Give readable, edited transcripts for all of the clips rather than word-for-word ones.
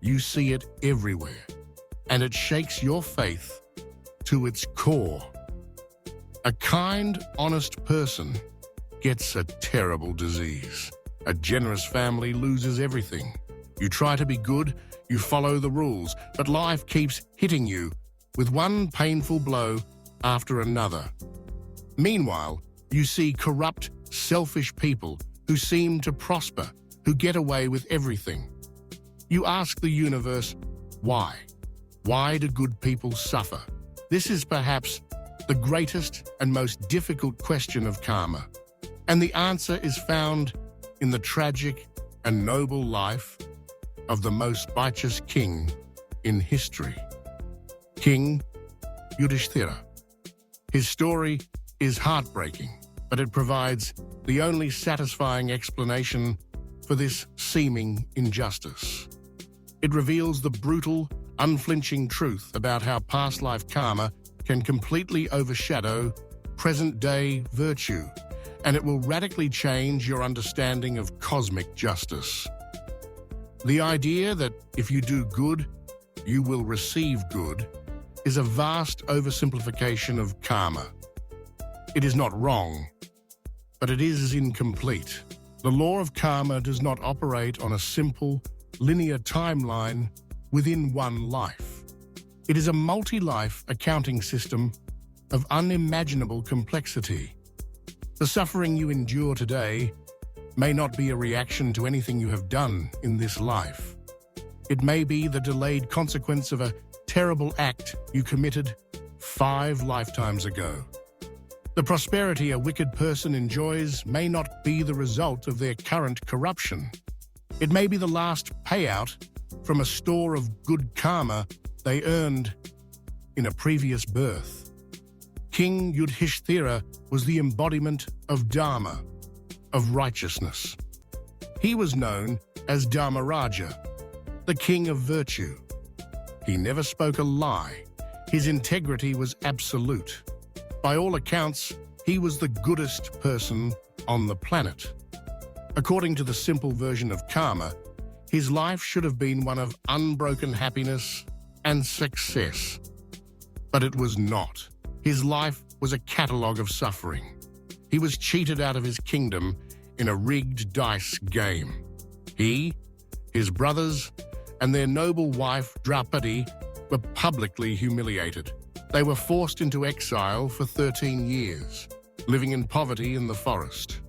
You see it everywhere, and it shakes your faith to its core. A kind, honest person gets a terrible disease. A generous family loses everything. You try to be good, you follow the rules, but life keeps hitting you with one painful blow after another. Meanwhile, you see corrupt, selfish people who seem to prosper, who get away with everything. You ask the universe, why? Why do good people suffer? This is perhaps the greatest and most difficult question of karma. And the answer is found in the tragic and noble life of the most righteous king in history, King Yudhishthira. His story is heartbreaking, but it provides the only satisfying explanation for this seeming injustice. It reveals the brutal, unflinching truth about how past life karma can completely overshadow present-day virtue, and it will radically change your understanding of cosmic justice. The idea that if you do good, you will receive good is a vast oversimplification of karma. It is not wrong, but it is incomplete. The law of karma does not operate on a simple, linear timeline within one life. It is a multi-life accounting system of unimaginable complexity. The suffering you endure today may not be a reaction to anything you have done in this life. It may be the delayed consequence of a terrible act you committed 5 lifetimes ago. The prosperity a wicked person enjoys may not be the result of their current corruption. It may be the last payout from a store of good karma they earned in a previous birth. King Yudhishthira was the embodiment of Dharma, of righteousness. He was known as Dharmaraja, the king of virtue. He never spoke a lie. His integrity was absolute. By all accounts, he was the goodest person on the planet. According to the simple version of karma, his life should have been one of unbroken happiness and success. But it was not. His life was a catalogue of suffering. He was cheated out of his kingdom in a rigged dice game. He, his brothers, and their noble wife, Draupadi, were publicly humiliated. They were forced into exile for 13 years, living in poverty in the forest.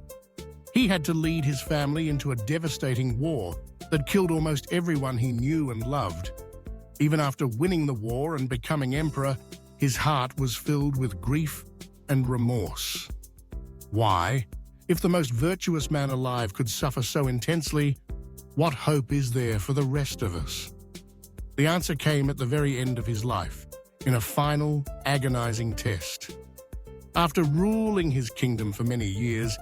He had to lead his family into a devastating war that killed almost everyone he knew and loved. Even after winning the war and becoming emperor, his heart was filled with grief and remorse. Why? If the most virtuous man alive could suffer so intensely, what hope is there for the rest of us? The answer came at the very end of his life, in a final, agonizing test. After ruling his kingdom for many years,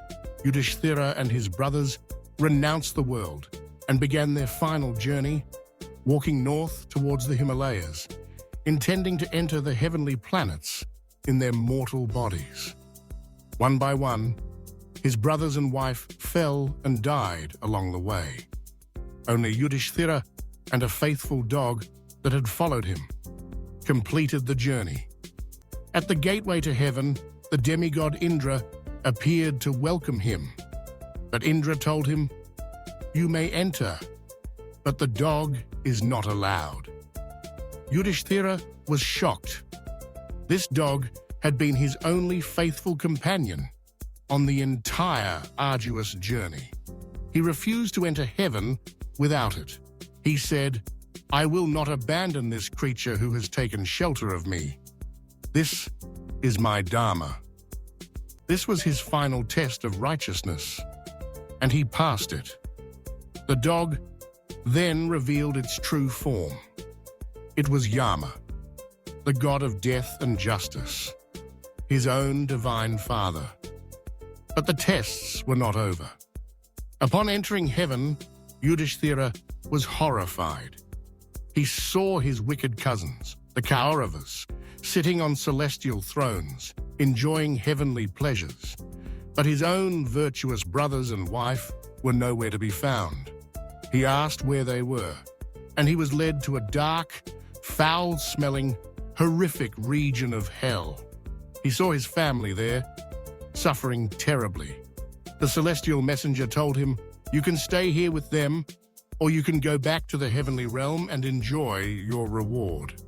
Yudhishthira and his brothers renounced the world and began their final journey, walking north towards the Himalayas, intending to enter the heavenly planets in their mortal bodies. One by one, his brothers and wife fell and died along the way. Only Yudhishthira and a faithful dog that had followed him completed the journey. At the gateway to heaven, the demigod Indra appeared to welcome him. But Indra told him, "You may enter, but the dog is not allowed." Yudhishthira was shocked. This dog had been his only faithful companion on the entire arduous journey. He refused to enter heaven without it. He said, "I will not abandon this creature who has taken shelter of me. This is my Dharma." This was his final test of righteousness, and he passed it. The dog then revealed its true form. It was Yama, the god of death and justice, his own divine father. But the tests were not over. Upon entering heaven, Yudhishthira was horrified. He saw his wicked cousins, the Kauravas, sitting on celestial thrones, enjoying heavenly pleasures. But his own virtuous brothers and wife were nowhere to be found. He asked where they were, and he was led to a dark, foul-smelling, horrific region of hell. He saw his family there, suffering terribly. The celestial messenger told him, "You can stay here with them, or you can go back to the heavenly realm and enjoy your reward."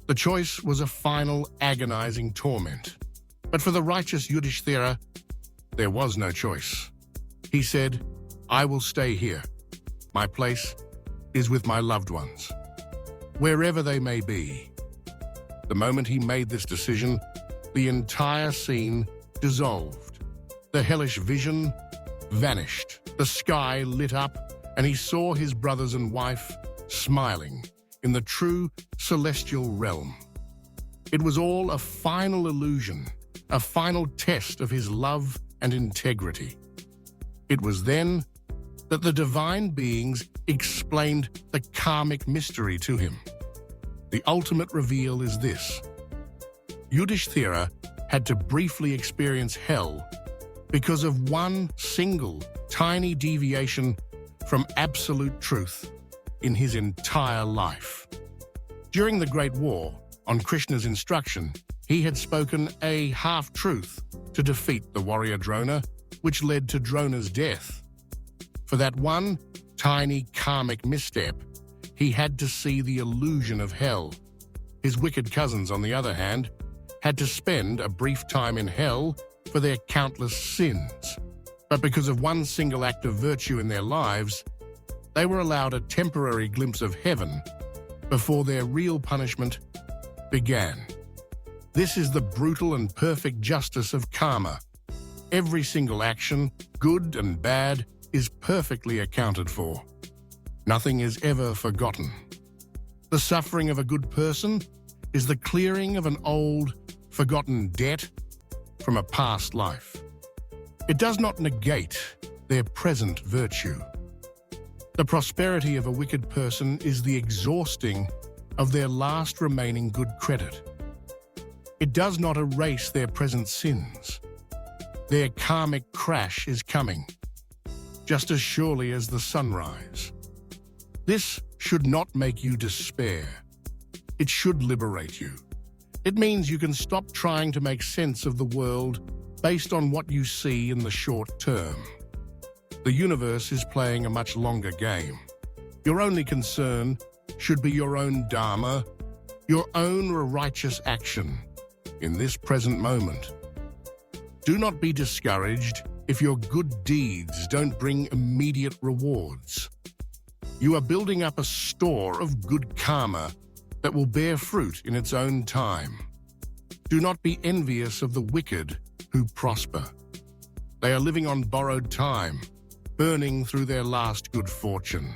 The choice was a final, agonizing torment. But for the righteous Yudhishthira, there was no choice. He said, "I will stay here. My place is with my loved ones, wherever they may be." The moment he made this decision, the entire scene dissolved. The hellish vision vanished. The sky lit up, and he saw his brothers and wife smiling in the true celestial realm. It was all a final illusion, a final test of his love and integrity. It was then that the divine beings explained the karmic mystery to him. The ultimate reveal is this: Yudhishthira had to briefly experience hell because of one single tiny deviation from absolute truth in his entire life. During the Great War, on Krishna's instruction, he had spoken a half-truth to defeat the warrior Drona, which led to Drona's death. For that one tiny karmic misstep, he had to see the illusion of hell. His wicked cousins, on the other hand, had to spend a brief time in hell for their countless sins. But because of one single act of virtue in their lives, they were allowed a temporary glimpse of heaven before their real punishment began. This is the brutal and perfect justice of karma. Every single action, good and bad, is perfectly accounted for. Nothing is ever forgotten. The suffering of a good person is the clearing of an old, forgotten debt from a past life. It does not negate their present virtue. The prosperity of a wicked person is the exhausting of their last remaining good credit. It does not erase their present sins. Their karmic crash is coming, just as surely as the sunrise. This should not make you despair. It should liberate you. It means you can stop trying to make sense of the world based on what you see in the short term. The universe is playing a much longer game. Your only concern should be your own dharma, your own righteous action in this present moment. Do not be discouraged if your good deeds don't bring immediate rewards. You are building up a store of good karma that will bear fruit in its own time. Do not be envious of the wicked who prosper. They are living on borrowed time, burning through their last good fortune.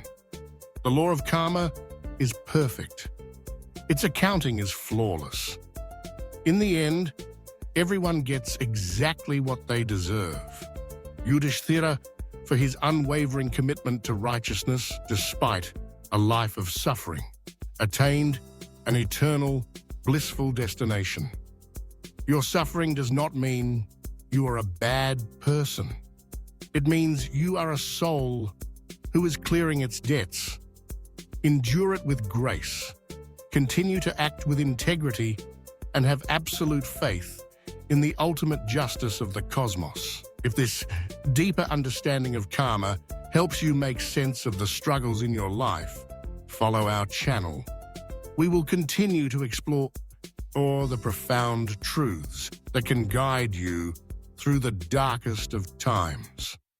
The law of karma is perfect. Its accounting is flawless. In the end, everyone gets exactly what they deserve. Yudhishthira, for his unwavering commitment to righteousness despite a life of suffering, attained an eternal, blissful destination. Your suffering does not mean you are a bad person. It means you are a soul who is clearing its debts. Endure it with grace. Continue to act with integrity and have absolute faith in the ultimate justice of the cosmos. If this deeper understanding of karma helps you make sense of the struggles in your life, follow our channel. We will continue to explore the profound truths that can guide you through the darkest of times.